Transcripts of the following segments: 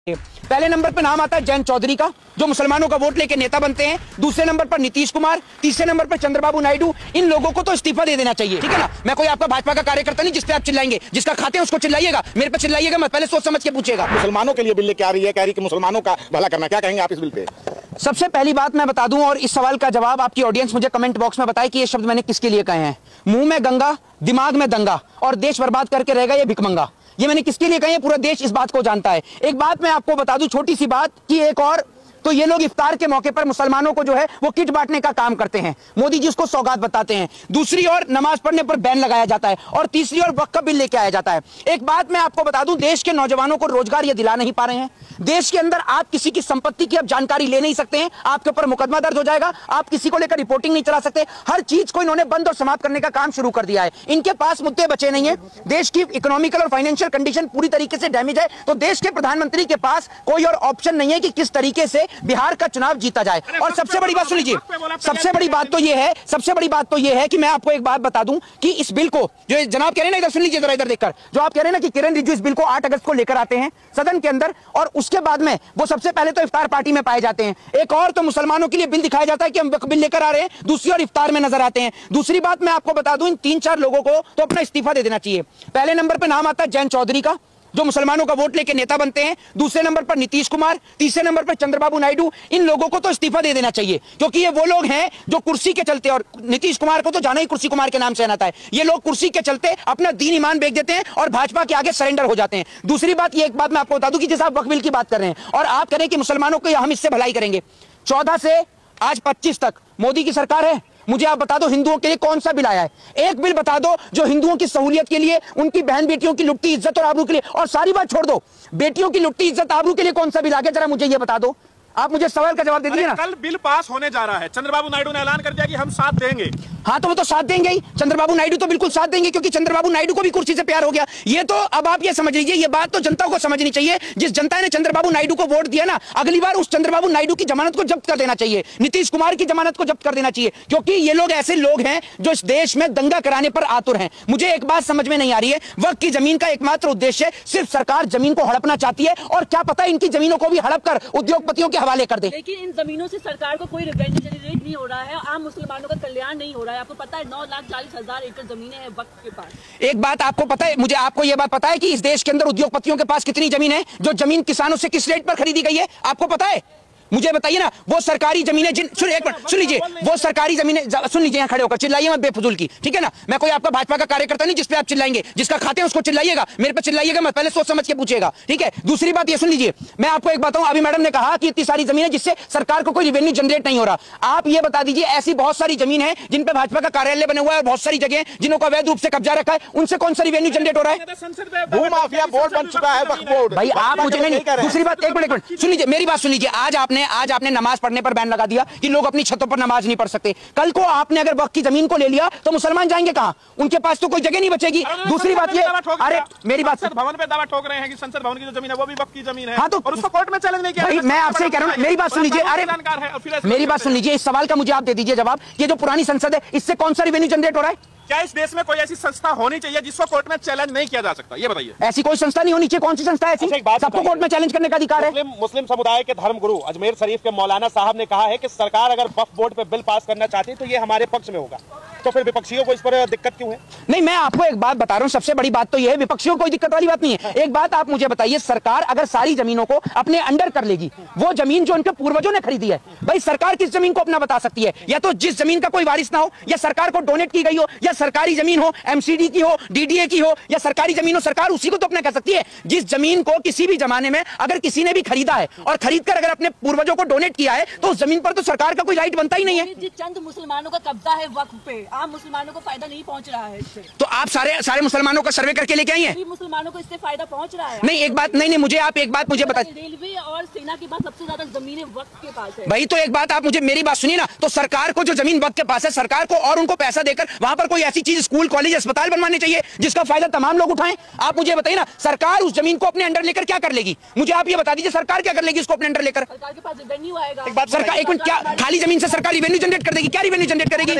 पहले नंबर पर नाम आता है जयंत चौधरी का, जो मुसलमानों का वोट लेके नेता बनते हैं। दूसरे नंबर पर नीतीश कुमार, तीसरे नंबर पर चंद्रबाबू नायडू। इन लोगों को तो इस्तीफा दे देना चाहिए, ठीक है ना। मैं कोई आपका भाजपा का कार्यकर्ता नहीं जिस पे आप चिल्लाएंगे, जिसका खाते हैं उसको चिल्लाइएगा, मेरे पे चिल्लाइएगा मत, पहले सोच समझ के पूछेगा। मुसलमानों के लिए बिल लेके आ रही है, कह रही कि मुसलमानों का भला करना, क्या कहेंगे आप इस बिल पे? सबसे पहली बात मैं बता दूं, और इस सवाल का जवाब आपकी ऑडियंस मुझे कमेंट बॉक्स में बताए कि ये शब्द मैंने किसके लिए कहे हैं। मुंह में गंगा, दिमाग में दंगा, और देश बर्बाद करके रहेगा ये भिकमंगा। ये मैंने किसके लिए कहे हैं, पूरा देश इस बात को जानता है। एक बात मैं आपको बता दूं, छोटी सी बात, कि एक और तो ये लोग इफ्तार के मौके पर मुसलमानों को जो है वो किट बांटने का काम करते हैं, मोदी जी उसको सौगात बताते हैं। दूसरी ओर नमाज पढ़ने पर बैन लगाया जाता है, और तीसरी ओर वक्फ का बिल लेके आया जाता है। एक बात मैं आपको बता दूं, देश के नौजवानों को रोजगार ये दिला नहीं पा रहे हैं। देश के अंदर आप किसी की संपत्ति की अब जानकारी ले नहीं सकते हैं, आपके ऊपर मुकदमा दर्ज हो जाएगा। आप किसी को लेकर रिपोर्टिंग नहीं चला सकते। हर चीज को इन्होंने बंद और समाप्त करने का काम शुरू कर दिया है। इनके पास मुद्दे बचे नहीं है। देश की इकोनॉमिकल और फाइनेंशियल कंडीशन पूरी तरीके से डैमेज है, तो देश के प्रधानमंत्री के पास कोई और ऑप्शन नहीं है कि किस तरीके से बिहार का चुनाव जीता जाए। और सबसे बड़ी बात सुन लीजिए, सबसे बड़ी बात तो यह है कि मैं आपको एक बात बता दूं कि इस बिल को जो जनाब कह रहे हैं ना, इधर सुन लीजिए जरा, इधर देखकर, जो आप कह रहे हैं ना कि किरण रिजिजू इस बिल को 8 अगस्त को लेकर आते हैं सदन के अंदर, और उसके बाद में वो सबसे पहले तो इफ्तार पार्टी में पाए जाते हैं। एक और तो मुसलमानों के लिए बिल दिखाया जाता है कि हम बिल लेकर आ रहे हैं, दूसरी ओर इफ्तार में नजर आते हैं। दूसरी बात मैं आपको बता दूं, इन 3-4 लोगों को तो अपना इस्तीफा दे देना चाहिए। पहले नंबर पर नाम आता है जयंत चौधरी का, जो मुसलमानों का वोट लेके नेता बनते हैं। दूसरे नंबर पर नीतीश कुमार, तीसरे नंबर पर चंद्रबाबू नायडू। इन लोगों को तो इस्तीफा दे देना चाहिए, क्योंकि ये वो लोग हैं जो कुर्सी के चलते, और नीतीश कुमार को तो जाना ही कुर्सी कुमार के नाम से आता है, ये लोग कुर्सी के चलते अपना दीन ईमान बेच देते हैं और भाजपा के आगे सरेंडर हो जाते हैं। दूसरी बात, ये एक बात मैं आपको बता दूं कि जैसे आप वक्फ बिल की बात कर रहे हैं और आप करें कि मुसलमानों को हम इससे भलाई करेंगे, 14 से आज 25 तक मोदी की सरकार है। मुझे आप बता दो हिंदुओं के लिए कौन सा बिल आया है? एक बिल बता दो जो हिंदुओं की सहूलियत के लिए, उनकी बहन बेटियों की लुटती इज्जत और आबरू के लिए, और सारी बात छोड़ दो, बेटियों की लुटती इज्जत आबरू के लिए कौन सा बिल आ गया, जरा मुझे ये बता दो। आप मुझे सवाल का जवाब दे दीजिए ना। कल बिल पास होने जा रहा है, चंद्रबाबू नायडू ने ऐलान कर दिया कि हम साथ देंगे। हाँ, तो वो तो साथ देंगे ही, चंद्रबाबू नायडू तो बिल्कुल साथ देंगे, क्योंकि चंद्रबाबू नायडू को भी कुर्सी से प्यार हो गया। ये तो अब आप ये समझ लीजिए, ये बात तो जनता को समझनी चाहिए। जिस जनता ने चंद्रबाबू नायडू को वोट दिया ना, अगली बार उस चंद्रबाबू नायडू की जमानत को जब्त कर देना चाहिए, नीतीश कुमार की जमानत को जब्त कर देना चाहिए, क्योंकि ये लोग ऐसे लोग हैं जो इस देश में दंगा कराने पर आतुर हैं। मुझे एक बात समझ में नहीं आ रही है, वक्त की जमीन का एकमात्र उद्देश्य सिर्फ सरकार जमीन को हड़पना चाहती है, और क्या पता इनकी जमीनों को भी हड़प कर उद्योगपतियों के हवाले कर दे। इन जमीनों से सरकार को कोई रेवेन्यू जनरेट नहीं हो रहा है, आम मुसलमानों का कल्याण नहीं हो रहा है। आपको पता है 9,40,000 एकड़ जमीनें हैं वक्फ के पास। एक बात आपको पता है, मुझे आपको यह बात पता है कि इस देश के अंदर उद्योगपतियों के पास कितनी जमीन है, जो जमीन किसानों से किस रेट पर खरीदी गई है, आपको पता है? मुझे बताइए ना। वो सरकारी जमीनें जिन, सुन एक मिनट सुन लीजिए, वो सरकारी जमीनें, सुन लीजिए, यहाँ खड़े होकर चिल्लाइए मत बेफजूल की, ठीक है ना। मैं कोई आपका भाजपा का कार्यकर्ता नहीं जिस पे आप चिल्लाएंगे, जिसका खाते हैं उसको चिल्लाइएगा, मेरे पे चिल्लाइएगा मत, पहले सोच समझ के पूछिएगा, ठीक है। दूसरी बात ये सुन लीजिए, मैं आपको एक बताऊं, अभी मैडम ने कहा कि इतनी सारी जमीन है जिससे सरकार को कोई रेवेन्यू जनरेट नहीं हो रहा। आप ये बता दीजिए, ऐसी बहुत सारी जमीन है जिन पे भाजपा का कार्यालय बने हुआ है, बहुत सारी जगह जिन्हों को अवैध रूप से कब्जा रखा है, उनसे कौन सा रेवेन्यू जनरेट हो रहा है? भूमाफिया बोर्ड बन चुका है, वक्फ बोर्ड। भाई आप मुझे नहीं, दूसरी बात, एक मिनट सुन लीजिए, मेरी बात सुन लीजिए। आज आपने नमाज पढ़ने पर बैन लगा दिया कि लोग अपनी छतों पर नमाज नहीं पढ़ सकते। कल को आपने अगर वक्फ की जमीन को ले लिया तो मुसलमान जाएंगे कहां? उनके पास तो कोई जगह नहीं बचेगी। दूसरी बात ये, अरे मेरी बात, संसद भवन पे दावा ठोक रहे हैं कि संसद भवन की जो जमीन है वो भी वक्फ की जमीन है। हाँ, तो और उसको कोर्ट में चैलेंज नहीं किया। भाई मैं आपसे कह रहा हूं, मेरी बात सुन लीजिए, अरे मेरी बात सुन लीजिए, इस सवाल का मुझे आप दे दीजिए जवाब। ये जो पुरानी संसद है, इससे कौन सा रेवेन्यू जनरेट हो रहा है? क्या इस देश में कोई ऐसी संस्था होनी चाहिए जिसको कोर्ट में चैलेंज नहीं किया जा सकता? ये बताइए। ऐसी कोई संस्था नहीं होनी चाहिए। कौन सी संस्था है ऐसी? सबको कोर्ट में चैलेंज करने का अधिकार है। मुस्लिम समुदाय के धर्मगुरु अजमेर शरीफ के मौलाना साहब ने कहा है कि सरकार अगर वक्फ बोर्ड पे बिल पास करना चाहती है तो ये हमारे पक्ष में होगा, तो फिर विपक्षियों को इस पर दिक्कत क्यों है? नहीं, मैं आपको एक बात बता रहा हूं, सबसे बड़ी बात तो यह है, विपक्षियों को कोई दिक्कत वाली बात नहीं है। एक बात आप मुझे बताइए, सरकार अगर सारी जमीनों को अपने अंडर कर लेगी, वो जमीन जो उनके पूर्वजों ने खरीदी है, भाई सरकार किस जमीन को अपना बता सकती है? या तो जिस जमीन का कोई वारिस ना हो, या सरकार को डोनेट की गई हो, या सरकारी जमीन हो, एमसीडी की हो, डीडीए की हो, या सरकारी जमीन हो, सरकार उसी को तो अपना कह सकती है। जिस जमीन को किसी भी जमाने में अगर किसी ने भी खरीदा है और खरीदकर अगर अपने पूर्वजों को डोनेट किया है, तो उस जमीन पर तो सरकार का कोई राइट बनता ही नहीं है। चंद मुसलमानों का कब्जा है वक्फ पे, आम मुसलमानों को फायदा नहीं पहुंच रहा है इससे। तो आप सारे मुसलमानों का सर्वे करके लेके आई हैं? मुसलमानों को इससे फायदा पहुंच रहा है। नहीं, एक बात नहीं, मुझे आप एक बात मुझे बता, रेलवे और सेना के पास सबसे ज्यादा जमीनें वक्फ के पास है। भाई तो एक बात आप मुझे मेरी बात सुनिए ना, तो सरकार को जो जमीन वक्फ के पास है, सरकार को और उनको पैसा देकर वहां पर कोई ऐसी चीज स्कूल कॉलेज अस्पताल बनवाने चाहिए जिसका फायदा तमाम लोग उठाएं। आप मुझे बताइए ना, सरकार उस जमीन को अपने अंडर लेकर क्या कर लेगी? मुझे आप ये बता दीजिए, सरकार क्या कर लेगी उसको अपने अंडर लेकर? सरकार के पास रेवेन्यू आएगा। सरकार एक मिनट, क्या खाली जमीन से सरकार रिवेन्यू जनरेट कर देगी? क्या रिवेन्यू जनरेट करेगी?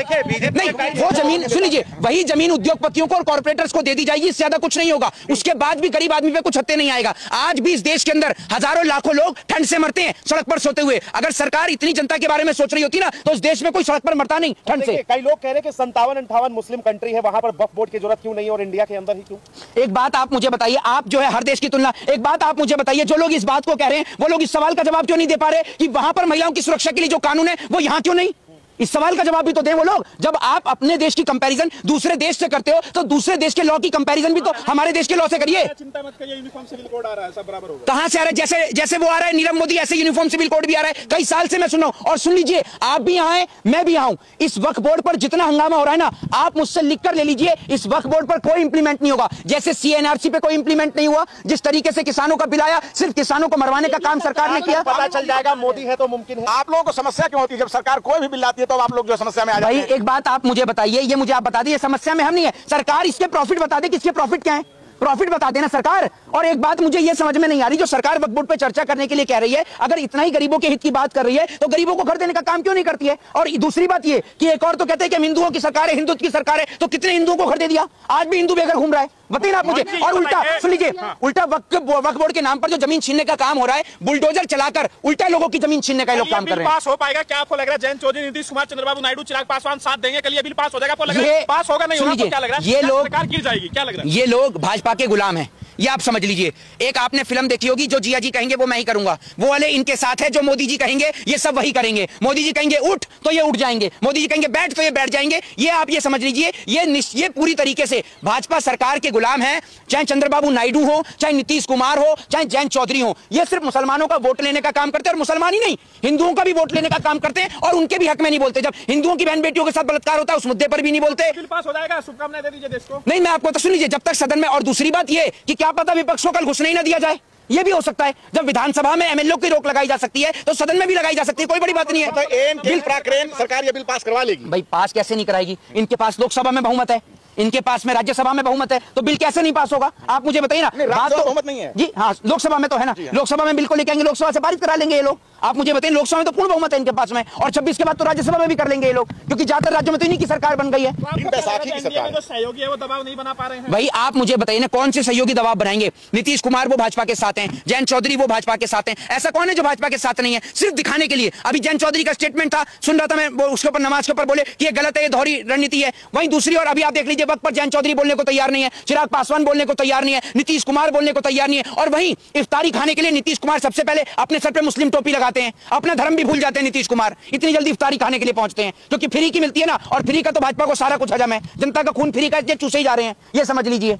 नहीं, वो जमीन सुन लीजिए, वही जमीन उद्योगपतियों को और कॉर्पोरेटर्स को दे दी जाएगी, इससे ज्यादा कुछ नहीं होगा। उसके बाद भी गरीब आदमी पे कुछ हत्ते नहीं आएगा। आज भी इस देश के अंदर हजारों लाखों लोग ठंड से मरते हैं सड़क पर सोते हुए। अगर सरकार इतनी जनता के बारे में सोच रही होती ना, तो इस देश में कोई सड़क पर मरता नहीं ठंड से। कई लोग कह रहे हैं कि 57-58 मुस्लिम कंट्री है, वहां पर वक्फ बोर्ड की जरूरत क्यों नहीं और इंडिया के अंदर ही क्यों? एक बात आप मुझे बताइए, आप जो है हर देश की तुलना, एक बात आप मुझे बताइए, जो लोग इस बात को कह रहे हैं वो लोग इस सवाल का जवाब क्यों नहीं दे पा रहे कि वहां पर महिलाओं की सुरक्षा के लिए जो कानून है वो यहां क्यों नहीं? इस सवाल का जवाब भी तो दें वो लोग। जब आप अपने देश की कंपैरिजन दूसरे देश से करते हो तो दूसरे देश के लॉ की कंपैरिजन भी तो हमारे देश के लॉ से करिए। चिंता मत करिए, यूनिफॉर्म सिविल कोड आ रहा है, सब बराबर होगा। कहां से आ रहा है? जैसे जैसे वो आ रहा है नीरव मोदी, ऐसे यूनिफॉर्म सिविल कोड भी आ रहा है। कई साल से मैं सुन रहा हूं। और सुन लीजिए, आप भी यहाँ हैं, मैं भी यहाँ हूं। इस वक्फ बोर्ड पर जितना हंगामा हो रहा है ना, आप मुझसे लिख कर ले लीजिए, इस वक्फ बोर्ड पर कोई इंप्लीमेंट नहीं होगा। जैसे CNRC पे कोई इंप्लीमेंट नहीं हुआ, जिस तरीके से किसानों का बिल आया, सिर्फ किसानों को मरवाने का काम सरकार ने किया। पता चल जाएगा मोदी है तो मुमकिन है। आप लोगों को समस्या क्यों होती है? जब सरकार कोई भी बिल लाती है तो आप लोग जो समस्या में आ जाते भाई हैं। एक बात आप मुझे बताइए, ये मुझे आप बता दीजिए, समस्या में हम नहीं है। सरकार इसके प्रॉफिट बता दे कि इसके प्रॉफिट क्या है, प्रॉफिट बता देना सरकार। और एक बात मुझे ये समझ में नहीं आ रही, जो सरकार वक्फ बोर्ड पे चर्चा करने के लिए कह रही है, अगर इतना ही गरीबों के हित की बात कर रही है तो गरीबों को घर देने का काम क्यों नहीं करती है? और दूसरी बात ये कि एक और तो कहते हैं कि हम हिंदुओं की सरकार है, हिंदुत्व की सरकार है, तो कितने हिंदुओं को घर दे दिया? आज भी हिंदू बेघर घूम रहा है, बताइए ना आप मुझे। और उल्टा सुन लीजिए, उल्टा वक्फ बोर्ड के नाम पर जो जमीन छीनने का काम हो रहा है, बुलडोजर चलाकर उल्टा लोगों की जमीन छीनने का लोग काम कर रहे हैं। पास हो पाएगा क्या आपको लग रहा है? जयंत चौधरी, नीतीश कुमार, चंद्रबाबू नायडू, चिराग पासवान साथ देंगे, कल ये बिल पास हो जाएगा? आपको लग रहा है पास होगा? नहीं होगा? क्या लग रहा है? ये लोग सरकार गिर जाएगी? क्या लग रहा है? ये लोग भाजपा के गुलाम हैं, ये आप समझ लीजिए। एक आपने फिल्म देखी होगी, जो जिया जी कहेंगे वो मैं ही करूंगा, वो वाले इनके साथ है। जो मोदी जी कहेंगे ये सब वही करेंगे। मोदी जी कहेंगे उठ तो ये उठ जाएंगे, मोदी जी कहेंगे बैठ तो ये बैठ जाएंगे। ये आप ये समझ लीजिए, ये पूरी तरीके से भाजपा सरकार के गुलाम हैं। चाहे चंद्रबाबू नायडू हो, चाहे नीतीश कुमार हो, चाहे जयंत चौधरी हो, ये सिर्फ मुसलमानों का वोट लेने का काम करते हैं। और मुसलमान ही नहीं, हिंदुओं का भी वोट लेने का काम करते हैं, और उनके भी हक में नहीं बोलते। जब हिंदुओं की बहन बेटियों के साथ बलात्कार होता है उस मुद्दे पर भी नहीं बोलते। बिल पास हो जाएगा, शुभकामनाएं दे दीजिए देश को। नहीं, मैं आपको तो सुन लीजिए, जब तक सदन में। और दूसरी बात ये कि क्या पता विपक्ष को कल घुसने ही ना दिया जाए, ये भी हो सकता है। जब विधानसभा में MLA की रोक लगाई जा सकती है तो सदन में भी लगाई जा सकती है, कोई बड़ी बात नहीं है। बिल प्राक्रेन सरकार ये बिल पास करवा लेगी। भाई पास कैसे नहीं कराएगी? इनके पास लोकसभा में बहुमत है, इनके पास में राज्यसभा में बहुमत है, तो बिल कैसे नहीं पास होगा? आप मुझे बताइए ना। बात तो बहुमत नहीं है जी, हाँ लोकसभा में तो है ना, लोकसभा में बिल को लेके आएंगे, लोकसभा से पारित करा लेंगे ये लोग। आप मुझे बताइए, लोकसभा में तो पूर्ण बहुमत है इनके पास में, और 26 के बाद तो राज्यसभा में भी कर लेंगे ये लोग, क्योंकि ज्यादातर राज्यों में तो इन्हीं की सरकार बन गई है। जो सहयोगी है वो दबाव नहीं बना पा रहे हैं। भाई आप मुझे बताइए ना, कौन से सहयोगी दबाव बनाएंगे? नीतीश कुमार वो भाजपा के साथ हैं, जयंत चौधरी वो भाजपा के साथ हैं, ऐसा कौन है जो भाजपा के साथ नहीं है? सिर्फ दिखाने के लिए। अभी जयंत चौधरी का स्टेटमेंट था, सुन रहा था मैं, वो उसके ऊपर नमाज के ऊपर बोले कि ये गलत है, ये दोहरी रणनीति है। वहीं दूसरी ओर अभी आप देख लीजिए, वक्त पर जयंत चौधरी बोलने को तैयार नहीं है, चिराग पासवान बोलने को तैयार नहीं है, नीतीश कुमार बोलने को तैयार नहीं है। और वहीं इफ्तारी खाने के लिए नीतीश कुमार सबसे पहले अपने सर पे मुस्लिम टोपी लगाते हैं, अपना धर्म भी भूल जाते हैं नीतीश कुमार, इतनी जल्दी इफ्तारी खाने के लिए पहुंचते हैं, क्योंकि फ्री की मिलती है ना, और फ्री का तो भाजपा को सारा कुछ हजम है। जनता का खून फ्री का चूसे ही जा रहे हैं, ये समझ लीजिए।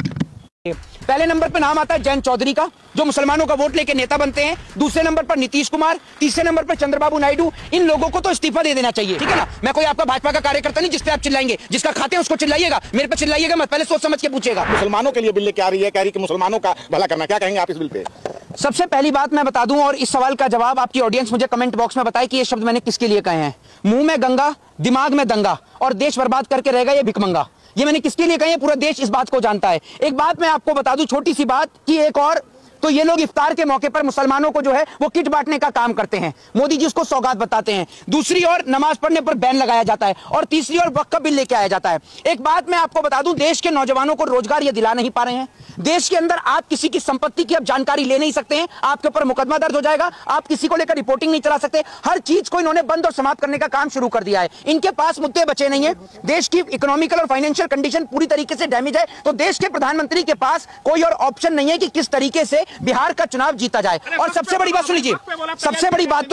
पहले नंबर पर नाम आता है जयंत चौधरी का, जो मुसलमानों का वोट लेके नेता बनते हैं। दूसरे नंबर पर नीतीश कुमार, तीसरे नंबर पर चंद्रबाबू नायडू। इन लोगों को तो इस्तीफा दे देना चाहिए, ठीक है ना। मैं कोई आपका भाजपा का कार्यकर्ता नहीं जिस पे आप चिल्लाएंगे, जिसका खाते हैं उसको चिल्लाइएगा, मेरे पे चिल्लाइएगा मत, पहले सोच समझ के पूछेगा। मुसलमानों के लिए बिल लेके आ रही है, कह रही कि मुसलमानों का भला करना, क्या कहेंगे आप इस बिल पे? सबसे पहली बात मैं बता दूं, और इस सवाल का जवाब आपकी ऑडियंस मुझे कमेंट बॉक्स में बताए कि ये शब्द मैंने किसके लिए कहे हैं। मुंह में गंगा, दिमाग में दंगा, और देश बर्बाद करके रहेगा ये भिखमंगा। ये मैंने किसके लिए कहे हैं, पूरा देश इस बात को जानता है। एक बात मैं आपको बता दूं, छोटी सी बात, कि एक और तो ये लोग इफ्तार के मौके पर मुसलमानों को जो है वो किट बांटने का काम करते हैं, मोदी जी उसको सौगात बताते हैं। दूसरी ओर नमाज पढ़ने पर बैन लगाया जाता है, और तीसरी ओर वक्फ का बिल लेके आया जाता है। एक बात मैं आपको बता दूं, देश के नौजवानों को रोजगार ये दिला नहीं पा रहे हैं। देश के अंदर आप किसी की संपत्ति की अब जानकारी ले नहीं सकते हैं, आपके ऊपर मुकदमा दर्ज हो जाएगा। आप किसी को लेकर रिपोर्टिंग नहीं चला सकते। हर चीज को इन्होंने बंद और समाप्त करने का काम शुरू कर दिया है। इनके पास मुद्दे बचे नहीं है। देश की इकोनॉमिकल और फाइनेंशियल कंडीशन पूरी तरीके से डैमेज है, तो देश के प्रधानमंत्री के पास कोई और ऑप्शन नहीं है कि किस तरीके से बिहार का चुनाव जीता जाए। और सबसे बड़ी बात सुन लीजिए, सबसे बड़ी बात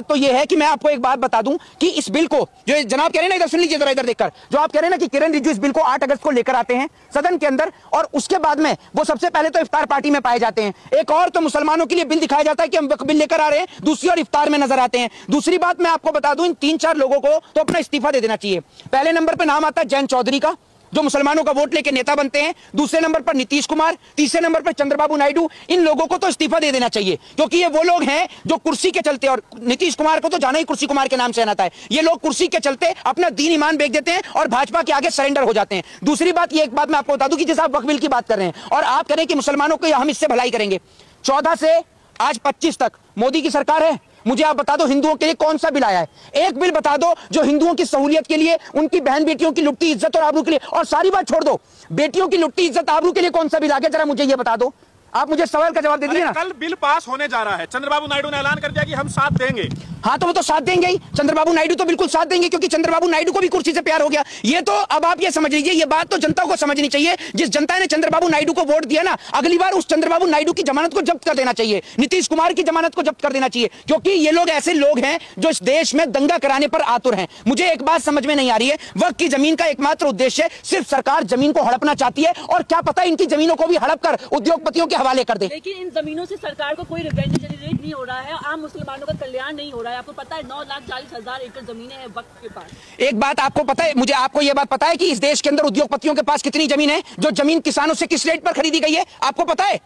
तो यह है कि मैं आपको एक बात बता दूं कि इस बिल को जो जनाब कह रहे हैं ना, इधर सुन लीजिए जरा, इधर देखकर, जो आप कह रहे हैं ना कि किरण रिजिजू इस बिल को 8 अगस्त को लेकर आते हैं सदन के अंदर, और उसके बाद में वो सबसे पहले तो इफ्तार पार्टी में पाए जाते हैं। एक और तो मुसलमानों के लिए बिल दिखाया जाता है कि हम वक्फ बिल लेकर आ रहे हैं, दूसरी और इफ्तार में नजर आते हैं। दूसरी बात मैं आपको बता दूं, इन 3-4 लोगों को तो अपना इस्तीफा दे देना चाहिए। पहले नंबर पर नाम आता है जयंत चौधरी का, जो मुसलमानों का वोट लेके नेता बनते हैं, दूसरे नंबर पर नीतीश कुमार, तीसरे नंबर पर चंद्रबाबू नायडू। इन लोगों को तो इस्तीफा दे देना चाहिए, क्योंकि ये वो लोग हैं जो कुर्सी के चलते, और नीतीश कुमार को तो जाना ही कुर्सी कुमार के नाम से आना था, ये लोग कुर्सी के चलते अपना दीन ईमान बेच देते हैं और भाजपा के आगे सरेंडर हो जाते हैं। दूसरी बात, ये एक बात मैं आपको बता दूं कि जैसे आप वक्फ बिल की बात कर रहे हैं और आप करें कि मुसलमानों को हम इससे भलाई करेंगे, 14 से आज 25 तक मोदी की सरकार है, मुझे आप बता दो हिंदुओं के लिए कौन सा बिल आया है? एक बिल बता दो जो हिंदुओं की सहूलियत के लिए, उनकी बहन बेटियों की लुटती इज्जत और आबरू के लिए, और सारी बात छोड़ दो, बेटियों की लुटती इज्जत आबरू के लिए कौन सा बिल आ गया? जरा मुझे ये बता दो, आप मुझे सवाल का जवाब दे दीजिए ना। कल बिल पास होने जा रहा है, चंद्रबाबू नायडू ने ऐलान कर दिया कि हम साथ देंगे। हाँ, तो वो तो साथ देंगे ही, चंद्रबाबू नायडू तो बिल्कुल साथ देंगे, क्योंकि चंद्रबाबू नायडू को भी कुर्सी से प्यार हो गया। ये तो अब आप ये समझ लीजिए, ये बात तो जनता को समझनी चाहिए। जिस जनता ने चंद्रबाबू नायडू को वोट दिया ना, अगली बार उस चंद्रबाबू नायडू की जमानत को जब्त कर देना चाहिए, नीतीश कुमार की जमानत को जब्त कर देना चाहिए, क्योंकि ये लोग ऐसे लोग हैं जो इस देश में दंगा कराने पर आतुर हैं। मुझे एक बात समझ में नहीं आ रही है, वक्त की जमीन का एकमात्र उद्देश्य सिर्फ सरकार जमीन को हड़पना चाहती है, और क्या पता इनकी जमीनों को भी हड़प कर उद्योगपतियों के हवाले कर दे। लेकिन इन जमीनों से सरकार को कोई रेवेन्यू जनरेट नहीं हो रहा है, आम मुसलमानों का कल्याण नहीं हो रहा है। आपको पता है 9,40,000 एकड़ जमीनें हैं वक्फ के पास। एक बात आपको पता है, मुझे आपको यह बात पता है कि इस देश के अंदर उद्योगपतियों के पास कितनी जमीन है? जो जमीन किसानों से किस रेट पर खरीदी गई है आपको पता है?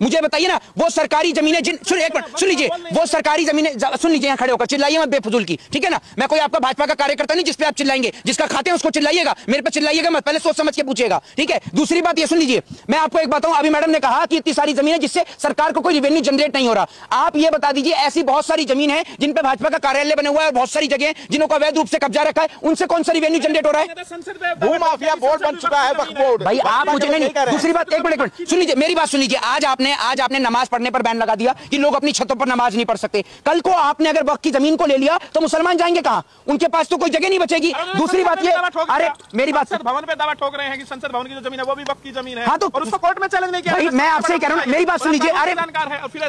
मुझे बताइए ना। वो सरकारी जमीनें जिन सुन एक मिनट सुन लीजिए, वो सरकारी जमीनें सुन लीजिए, यहाँ खड़े होकर चिल्लाइए मत बेफजूल की, ठीक है ना। मैं कोई आपका भाजपा का कार्यकर्ता नहीं जिस पे आप चिल्लाएंगे, जिसका खाते हैं उसको चिल्लाइएगा, मेरे पे चिल्लाइएगा मत, पहले सोच समझ के पूछिएगा, ठीक है। दूसरी बात ये सुन लीजिए, मैं आपको एक बताऊं, अभी मैडम ने कहा कि इतनी सारी जमीन है जिससे सरकार को कोई रेवेन्यू जनरेट नहीं हो रहा। आप ये बता दीजिए, ऐसी बहुत सारी जमीन है जिन पे भाजपा का कार्यालय बना हुआ है और बहुत सारी जगह जिन्हों का अवैध रूप से कब्जा रखा है, उनसे कौन सा रेवेन्यू जनरेट हो रहा है? भूमाफिया बोर्ड बन चुका है वक्फ बोर्ड। भाई आप मुझे नहीं, दूसरी बात एक मिनट सुन लीजिए, मेरी बात सुन लीजिए। आज आपने नमाज पढ़ने पर बैन लगा दिया कि लोग अपनी छतों पर नमाज नहीं पढ़ सकते। कल को आपने अगर वक्फ की जमीन को ले लिया तो मुसलमान जाएंगे कहां? उनके पास तो कोई जगह नहीं बचेगी। दूसरी बात ये, अरे मेरी बात, संसद भवन पे दावा ठोक रहे हैं कि संसद भवन की जो जमीन है वो भी वक्फ की जमीन है। हाँ, तो और उसको कोर्ट में चैलेंज नहीं किया। भाई मैं आपसे कह रहा हूं, मेरी बात सुन लीजिए, अरे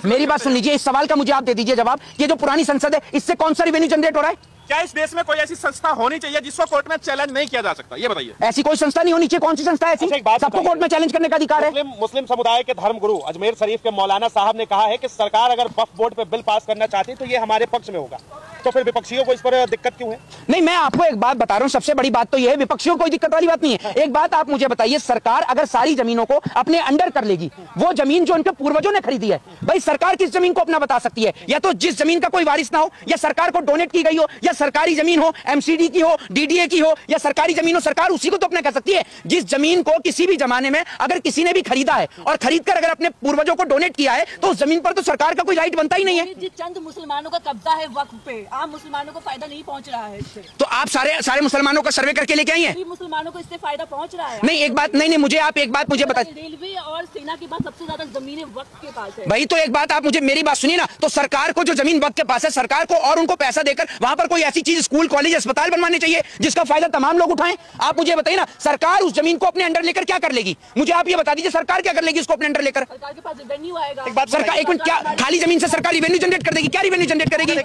मेरी बात सुन लीजिए, इस सवाल का मुझे आप दे दीजिए जवाब, ये जो पुरानी संसद है इससे कौन सा रेवेन्यू जनरेट हो रहा है? क्या इस देश में कोई ऐसी संस्था होनी चाहिए जिसको कोर्ट में चैलेंज नहीं किया जा सकता? ये बताइए। ऐसी कोई संस्था नहीं होनी चाहिए। कौन सी संस्था है ऐसी? सबको कोर्ट में चैलेंज करने का अधिकार है। मुस्लिम समुदाय के धर्मगुरु अजमेर शरीफ के मौलाना साहब ने कहा है कि सरकार अगर वक्फ बोर्ड पे बिल पास करना चाहती है तो ये हमारे पक्ष में होगा, तो फिर विपक्षियों को इस पर दिक्कत क्यों है? नहीं, मैं आपको एक बात बता रहा हूं, सबसे बड़ी बात तो यह है, विपक्षियों को कोई दिक्कत वाली बात नहीं है। एक बात आप मुझे बताइए, सरकार अगर सारी जमीनों को अपने अंडर कर लेगी, वो जमीन जो उनके पूर्वजों ने खरीदी है, भाई सरकार किस जमीन को अपना बता सकती है? या तो जिस जमीन का कोई वारिस ना हो, या सरकार को डोनेट की गई हो, या सरकारी जमीन हो, एमसीडी की हो, डीडीए की हो, या सरकारी जमीन हो, सरकार उसी को तो अपना कह सकती है। जिस जमीन को किसी भी जमाने में अगर किसी ने भी खरीदा है और खरीदकर अगर अपने पूर्वजों को डोनेट किया है, तो उस जमीन पर तो सरकार का कोई राइट बनता ही नहीं है। चंद मुसलमानों का कब्जा है वक्फ पे, आम मुसलमानों को फायदा नहीं पहुंच रहा है इससे। तो आप सारे मुसलमानों का सर्वे करके लेके आई हैं? मुसलमानों को इससे फायदा पहुंच रहा है। नहीं, एक बात नहीं, मुझे आप एक बात मुझे बता, रेलवे और सेना के पास सबसे ज्यादा जमीनें वक्फ के पास है। भाई तो एक बात आप मुझे मेरी बात सुनिए ना, तो सरकार को जो जमीन वक्त के पास है, सरकार को और उनको पैसा देकर वहां पर कोई ऐसी चीज, स्कूल कॉलेज अस्पताल बनवाने चाहिए जिसका फायदा तमाम लोग उठाएं। आप मुझे बताइए ना, सरकार उस जमीन को अपने अंडर लेकर क्या कर लेगी? मुझे आप ये बता दीजिए, सरकार क्या कर लेगी उसको अपने अंडर लेकर? सरकार के पास रेवेन्यू आएगा। एक बात, सरकार एक मिनट, क्या खाली जमीन से सरकार रेवेन्यू जनरेट कर देगी? क्या रेवेन्यू जनरेट करेगी?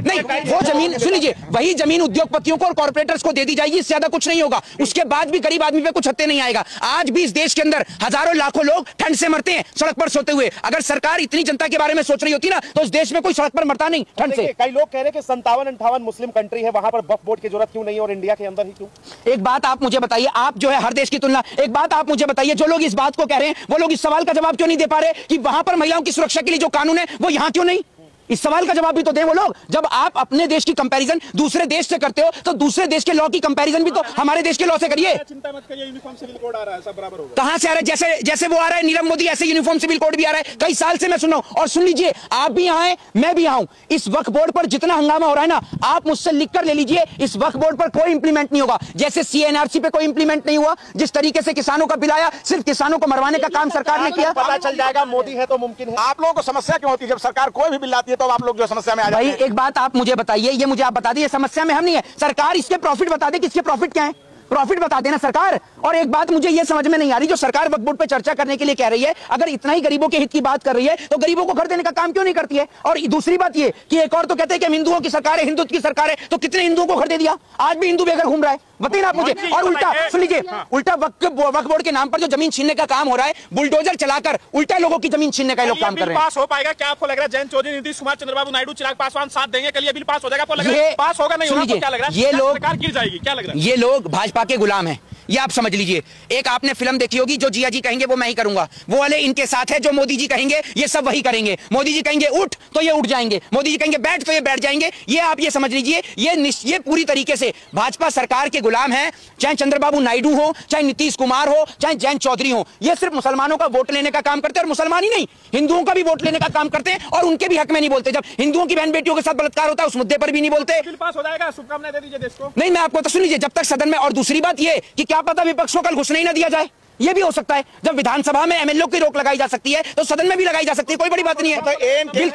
नहीं, वो जमीन सुन लीजिए, वही जमीन उद्योगपतियों को और कॉर्पोरेटर्स को दे दी जाएगी, इससे ज्यादा कुछ नहीं होगा। उसके बाद भी गरीब आदमी पे कुछ हत्ते नहीं आएगा। आज भी इस देश के अंदर हजारों लाखों लोग ठंड से मरते हैं सड़क पर सोते हुए। अगर सरकार इतनी जनता के बारे में सोच रही होती ना, तो इस देश में कोई सड़क पर मरता नहीं ठंड से। कई लोग कह रहे हैं कि 57-58 मुस्लिम कंट्री है, वहां पर वक्फ बोर्ड की जरूरत क्यों नहीं और इंडिया के अंदर ही क्यों? एक बात आप मुझे बताइए, आप जो है हर देश की तुलना, एक बात आप मुझे बताइए, जो लोग इस बात को कह रहे हैं वो लोग इस सवाल का जवाब क्यों नहीं दे पा रहे कि वहां पर महिलाओं की सुरक्षा के लिए जो कानून है वो यहां क्यों नहीं? इस सवाल का जवाब भी तो दें वो लोग। जब आप अपने देश की कंपैरिजन दूसरे देश से करते हो, तो दूसरे देश के लॉ की कंपैरिजन भी तो हमारे देश के लॉ से करिए। चिंता मत करिए, यूनिफॉर्म सिविल कोड आ रहा है, सब बराबर होगा। कहां से आ रहा है? जैसे वो आ रहा है नीरव मोदी, ऐसे यूनिफॉर्म सिविल कोड भी आ रहा है। कई साल से मैं सुन रहा हूं। और सुन लीजिए, आप भी यहाँ हैं, मैं भी यहाँ हूं। इस वक्फ बोर्ड पर जितना हंगामा हो रहा है ना, आप मुझसे लिख कर ले लीजिए, इस वक्फ बोर्ड पर कोई इंप्लीमेंट नहीं होगा। जैसे CNRC पे कोई इंप्लीमेंट नहीं हुआ, जिस तरीके से किसानों का बिल आया, सिर्फ किसानों को मरवाने का काम सरकार ने किया। पता चल जाएगा मोदी है तो मुमकिन है। आप लोगों को समस्या क्यों होती है? जब सरकार कोई भी बिल लाती है तो आप लोग जो समस्या में आ जाते भाई हैं। एक बात आप मुझे बताइए, ये मुझे आप बता दीजिए, समस्या में हम नहीं है। सरकार इसके प्रॉफिट बता दे, किसके प्रॉफिट क्या है? प्रॉफिट बता देना सरकार। और एक बात मुझे ये समझ में नहीं आ रही, जो सरकार वक्फ बोर्ड पे चर्चा करने के लिए कह रही है, अगर इतना ही गरीबों के हित की बात कर रही है तो गरीबों को घर देने का काम क्यों नहीं करती है? और दूसरी बात ये कि एक और तो कहते हैं कि हम हिंदुओं की सरकार है, हिंदुत्व की सरकार है, तो कितने हिंदुओं को घर दे दिया? आज भी हिंदू बेघर घूम रहा है, बताइए ना आप मुझे। और उल्टा सुन लीजिए, उल्टा वक्फ बोर्ड के नाम पर जो जमीन छीनने का काम हो रहा है, बुलडोजर चलाकर उल्टा लोगों की जमीन छीनने का लोग काम कर रहे हैं। पास हो पाएगा क्या आपको लग रहा है? जयंत चौधरी, नीतीश कुमार, चंद्रबाबू नायडू, चिराग पासवान साथ देंगे, कल ये बिल पास हो जाएगा? आपको लग रहा है पास होगा नहीं होगा? क्या लग रहा है? ये लोग सरकार गिर जाएगी? क्या लग रहा है? ये लोग भाजपा के गुलाम हैं। ये आप समझ लीजिए। एक आपने फिल्म देखी होगी, जो जिया जी कहेंगे वो मैं ही करूंगा, वो वाले इनके साथ है। जो मोदी जी कहेंगे ये सब वही करेंगे। मोदी जी कहेंगे उठ तो ये उठ जाएंगे, मोदी जी कहेंगे बैठ तो ये बैठ जाएंगे। ये आप ये समझ लीजिए, ये पूरी तरीके से भाजपा सरकार के गुलाम है। चाहे चंद्रबाबू नायडू हो, चाहे नीतीश कुमार हो, चाहे जयंत चौधरी हो, ये सिर्फ मुसलमानों का वोट लेने का काम करते हैं। और मुसलमान ही नहीं, हिंदुओं का भी वोट लेने का काम करते हैं और उनके भी हक में नहीं बोलते। जब हिंदुओं की बहन बेटियों के साथ बलात्कार होता है उस मुद्दे पर भी नहीं बोलते। बिल पास हो जाएगा, शुभकामनाएं दे दीजिए देश को। नहीं, मैं आपको तो सुन लीजिए, जब तक सदन में। और दूसरी बात ये कि क्या पता विपक्ष को कल घुसने ही ना दिया जाए, ये भी हो सकता है। जब विधानसभा में एमएलए की रोक लगाई जा सकती है तो सदन में भी लगाई जा सकती है, कोई बड़ी बात नहीं है। बिल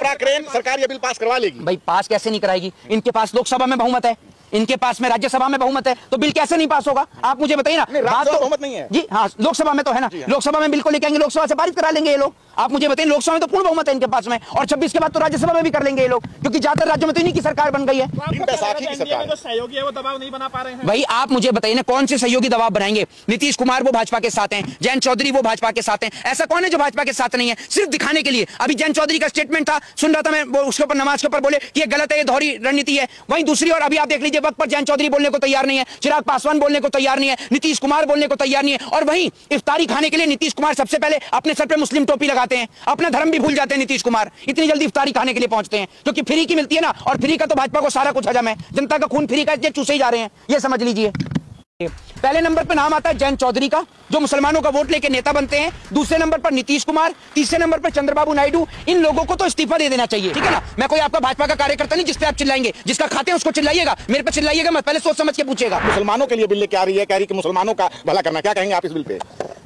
सरकार ये बिल पास करवा लेगी। भाई पास कैसे नहीं कराएगी? इनके पास लोकसभा में बहुमत है, इनके पास में राज्यसभा में बहुमत है, तो बिल कैसे नहीं पास होगा? आप मुझे बताइए ना। बात तो बहुमत नहीं है जी, हाँ लोकसभा में तो है ना। लोकसभा में बिल को लेके आएंगे, लोकसभा से पारित करा लेंगे ये लोग। आप मुझे बताइए, लोकसभा में तो पूर्ण बहुमत है इनके पास में, और 26 के बाद तो राज्यसभा में भी कर लेंगे ये लोग, क्योंकि ज्यादातर राज्यों में तो इन्हीं की सरकार बन गई है। जो सहयोगी है वो दबाव नहीं बना पा रहे हैं। भाई आप मुझे बताइए ना, कौन से सहयोगी दबाव बनाएंगे? नीतीश कुमार वो भाजपा के साथ हैं, जयंत चौधरी वो भाजपा के साथ हैं। ऐसा कौन है जो भाजपा के साथ नहीं है? सिर्फ दिखाने के लिए। अभी जयंत चौधरी का स्टेटमेंट था, सुन रहा था मैं, वो उसके ऊपर नमाज के ऊपर बोले कि ये गलत है, ये दोहरी रणनीति है। वहीं दूसरी ओर अभी आप देख लीजिए, वक्त पर जयंत चौधरी बोलने को तैयार नहीं है, चिराग पासवान बोलने को तैयार नहीं है, नीतीश कुमार बोलने को तैयार नहीं है। और वहीं इफ्तारी खाने के लिए नीतीश कुमार सबसे पहले अपने सर पे मुस्लिम टोपी लगाते हैं, अपना धर्म भी भूल जाते हैं नीतीश कुमार। इतनी जल्दी इफ्तारी खाने के लिए पहुंचते हैं क्योंकि फ्री की मिलती है ना, और फ्री का तो भाजपा को सारा कुछ हजम है। जनता का खून फ्री का चूसे ही जा रहे हैं, ये समझ लीजिए। पहले नंबर पर नाम आता है जयंत चौधरी का, जो मुसलमानों का वोट लेके नेता बनते हैं। दूसरे नंबर पर नीतीश कुमार, तीसरे नंबर पर चंद्रबाबू नायडू। इन लोगों को तो इस्तीफा दे देना चाहिए, ठीक है ना। मैं कोई आपका भाजपा का कार्यकर्ता नहीं जिस पे आप चिल्लाएंगे, जिसका खाते हैं उसको चिल्लाइएगा, मेरे पे चिल्लाइएगा मत, पहले सोच समझ के पूछेगा। मुसलमानों के लिए बिल लेके आ रही है, कह रही कि मुसलमानों का भला करना, क्या कहेंगे आप इस बिल पे?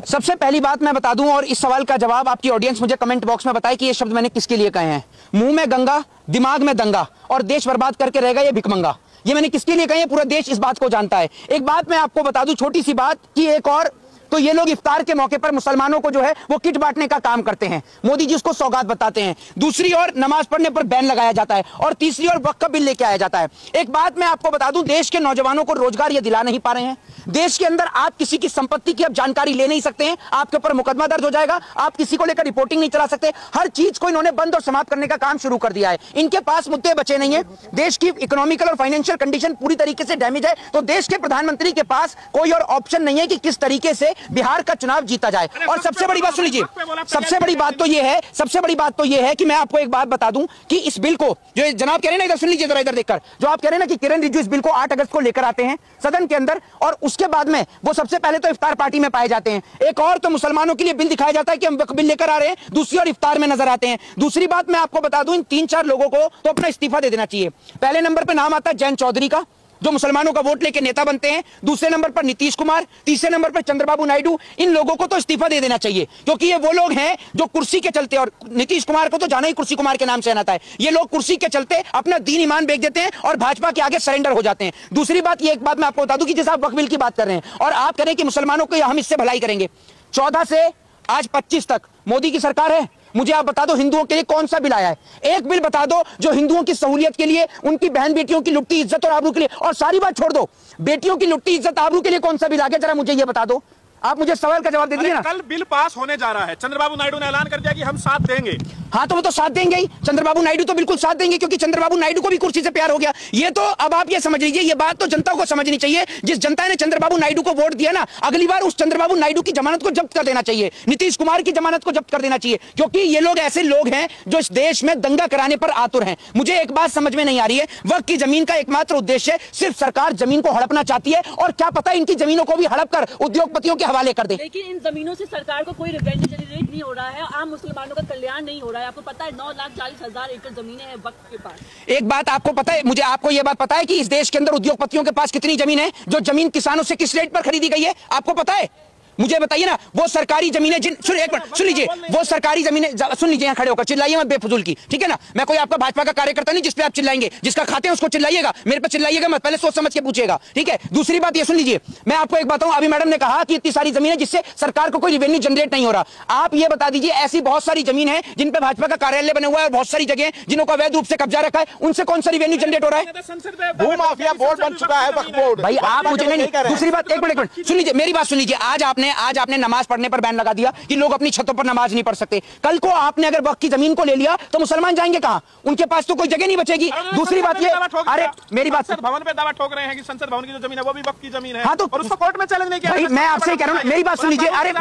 सबसे पहली बात मैं बता दूं, और इस सवाल का जवाब आपकी ऑडियंस मुझे कमेंट बॉक्स में बताए कि ये शब्द मैंने किसके लिए कहे हैं। मुंह में गंगा, दिमाग में दंगा, और देश बर्बाद करके रहेगा ये भिकमंगा। ये मैंने किसके लिए कहे? पूरा देश इस बात को जानता है। एक बात मैं आपको बता दूं, छोटी सी बात, कि एक और तो ये लोग इफ्तार के मौके पर मुसलमानों को जो है वो किट बांटने का काम करते हैं। मोदी जी उसको सौगात बताते हैं। दूसरी ओर नमाज पढ़ने पर बैन लगाया जाता है, और तीसरी ओर वक्फ का बिल लेके आया जाता है। एक बात मैं आपको बता दूं, देश के नौजवानों को रोजगार ये दिला नहीं पा रहे हैं। देश के अंदर आप किसी की संपत्ति की अब जानकारी ले नहीं सकते हैं, आपके ऊपर मुकदमा दर्ज हो जाएगा। आप किसी को लेकर रिपोर्टिंग नहीं चला सकते। हर चीज को इन्होंने बंद और समाप्त करने का काम शुरू कर दिया है। इनके पास मुद्दे बचे नहीं है। देश की इकोनॉमिकल और फाइनेंशियल कंडीशन पूरी तरीके से डैमेज है, तो देश के प्रधानमंत्री के पास कोई और ऑप्शन नहीं है कि किस तरीके से बिहार का चुनाव जीता जाए। और सबसे बड़ी बात सुन लीजिए, सबसे बड़ी बात तो यह है कि मैं आपको एक बात बता दूं कि इस बिल को, जो जनाब कह रहे हैं ना, इधर सुन लीजिए जरा, इधर देखकर, जो आप कह रहे हैं ना कि किरण रिजिजू इस बिल को 8 अगस्त को लेकर आते हैं सदन के अंदर, और उसके बाद में वो सबसे पहले तो इफ्तार पार्टी में पाए जाते हैं। एक और तो मुसलमानों के लिए बिल दिखाया जाता है कि हम बिल लेकर आ रहे हैं, दूसरी ओर इफ्तार में नजर आते हैं। दूसरी बात मैं आपको बता दूं, इन 3-4 लोगों को तो अपना इस्तीफा दे देना चाहिए। पहले नंबर पर नाम आता है जयंत चौधरी का, जो मुसलमानों का वोट लेके नेता बनते हैं। दूसरे नंबर पर नीतीश कुमार, तीसरे नंबर पर चंद्रबाबू नायडू। इन लोगों को तो इस्तीफा दे देना चाहिए, क्योंकि ये वो लोग हैं जो कुर्सी के चलते, और नीतीश कुमार को तो जाना ही कुर्सी कुमार के नाम से आता है, ये लोग कुर्सी के चलते अपना दीन ईमान बेच देते हैं और भाजपा के आगे सरेंडर हो जाते हैं। दूसरी बात, ये एक बात मैं आपको बता दूं कि जैसे आप वक्फ बिल की बात कर रहे हैं और आप कह रहे हैं कि मुसलमानों को हम इससे भलाई करेंगे, 14 से आज 25 तक मोदी की सरकार है। मुझे आप बता दो, हिंदुओं के लिए कौन सा बिल आया है? एक बिल बता दो जो हिंदुओं की सहूलियत के लिए, उनकी बहन बेटियों की लुटती इज्जत और आबरू के लिए, और सारी बात छोड़ दो, बेटियों की लुटती इज्जत आबरू के लिए कौन सा बिल आ गया? जरा मुझे ये बता दो। आप मुझे सवाल का जवाब दे दीजिए ना। कल बिल पास होने जा रहा है, चंद्रबाबू नायडू ने ऐलान कर दिया कि हम साथ देंगे। हाँ, तो वो तो साथ देंगे ही, चंद्रबाबू नायडू तो बिल्कुल साथ देंगे, क्योंकि चंद्रबाबू नायडू को भी कुर्सी से प्यार हो गया। ये तो अब आप ये समझ लीजिए, ये बात तो जनता को समझनी चाहिए। जिस जनता ने चंद्रबाबू नायडू को वोट दिया ना, अगली बार उस चंद्रबाबू नायडू की जमानत को जब्त कर देना चाहिए, नीतीश कुमार की जमानत को जब्त कर देना चाहिए, क्योंकि ये लोग ऐसे लोग हैं जो इस देश में दंगा कराने पर आतुर हैं। मुझे एक बात समझ में नहीं आ रही है, वक्फ की जमीन का एकमात्र उद्देश्य सिर्फ सरकार जमीन को हड़पना चाहती है, और क्या पता इनकी जमीनों को भी हड़प कर उद्योगपतियों के हवाले कर दे। इन जमीनों से सरकार को कोई रेवेन्यू जनरेट नहीं हो रहा है, आम मुसलमानों का कल्याण नहीं हो रहा है। आपको पता है 9,40,000 एकड़ जमीनें हैं वक्फ के पास। एक बात आपको पता है, मुझे आपको यह बात पता है कि इस देश के अंदर उद्योगपतियों के पास कितनी जमीन है? जो जमीन किसानों से किस रेट पर खरीदी गई है आपको पता है? मुझे बताइए ना। वो सरकारी जमीनें जिन, सुन एक मिनट सुन लीजिए, वो सरकारी जमीनें, सुन लीजिए, यहाँ खड़े होकर चिल्लाइए मत बेफजूल की, ठीक है ना। मैं कोई आपका भाजपा का कार्यकर्ता नहीं जिस पे आप चिल्लाएंगे, जिसका खाते हैं उसको चिल्लाइएगा, मेरे पे चिल्लाइएगा मत, पहले सोच समझ के पूछिएगा, ठीक है। दूसरी बात ये सुन लीजिए, मैं आपको एक बताऊं, अभी मैडम ने कहा कि इतनी सारी जमीन है जिससे सरकार को कोई रेवेन्यू जनरेट नहीं हो रहा। आप ये बता दीजिए, ऐसी बहुत सारी जमीन है जिन पे भाजपा का कार्यालय बने हुआ है, और बहुत सारी जगह जिन्हों का अवैध रूप से कब्जा रखा है, उनसे कौन सा रेवेन्यू जनरेट हो रहा है? भूमाफिया बोर्ड बन चुका है वक्फ बोर्ड। भाई आप मुझे नहीं, दूसरी बात, एक मिनट सुन लीजिए, मेरी बात सुन लीजिए। आज आपने में आज आपने नमाज पढ़ने पर बैन लगा दिया कि लोग अपनी छतों पर नमाज नहीं पढ़ सकते। कल को आपने अगर वक्त की जमीन को ले लिया तो मुसलमान जाएंगे कहां? उनके पास तो कोई जगह नहीं बचेगी। दूसरी बात ये, अरे मेरी बात, संसद भवन पे दावा ठोक रहे हैं कि संसद भवन की जो जमीन है वो भी वक्त की जमीन है। हाँ, तो और उसको कोर्ट में चैलेंज नहीं किया। मैं आपसे कह रहा हूं, मेरी बात सुन लीजिए। अरे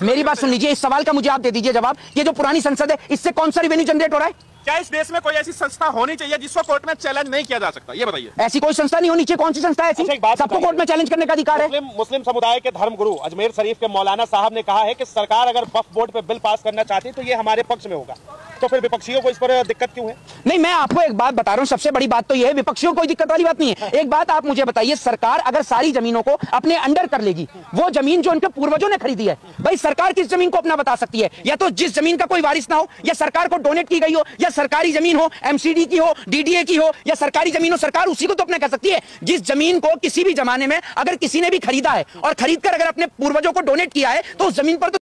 मेरी बात सुन लीजिए, इस सवाल का मुझे आप दे दीजिए जवाब। ये जो पुरानी संसद है, इससे कौन सा रेवेन्यू जनरेट हो रहा है? क्या इस देश में कोई ऐसी संस्था होनी चाहिए जिसको कोर्ट में चैलेंज नहीं किया जा सकता? ये बताइए। ऐसी कोई संस्था नहीं होनी चाहिए। कौन सी संस्था है ऐसी? सबको कोर्ट में चैलेंज करने का अधिकार है। मुस्लिम समुदाय के धर्मगुरु अजमेर शरीफ के मौलाना साहब ने कहा है कि सरकार अगर वक्फ बोर्ड पे बिल पास करना चाहती तो ये हमारे पक्ष में होगा, तो फिर विपक्षियों को इस पर दिक्कत क्यों है? नहीं, मैं आपको एक बात बता रहा हूं, सबसे बड़ी बात तो यह है, विपक्षियों को कोई दिक्कत वाली बात नहीं है। एक बात आप मुझे बताइए, सरकार अगर सारी जमीनों को अपने अंडर कर लेगी, वो जमीन जो उनके पूर्वजों ने खरीदी है, भाई सरकार किस जमीन को अपना बता सकती है? या तो जिस जमीन का कोई वारिस ना हो, या सरकार को डोनेट की गई हो, या सरकारी जमीन हो, एमसीडी की हो, डीडीए की हो, या सरकारी जमीन हो, सरकार उसी को तो अपना कह सकती है। जिस जमीन को किसी भी जमाने में अगर किसी ने भी खरीदा है और खरीद कर अगर अपने पूर्वजों को डोनेट किया है, तो उस जमीन पर तो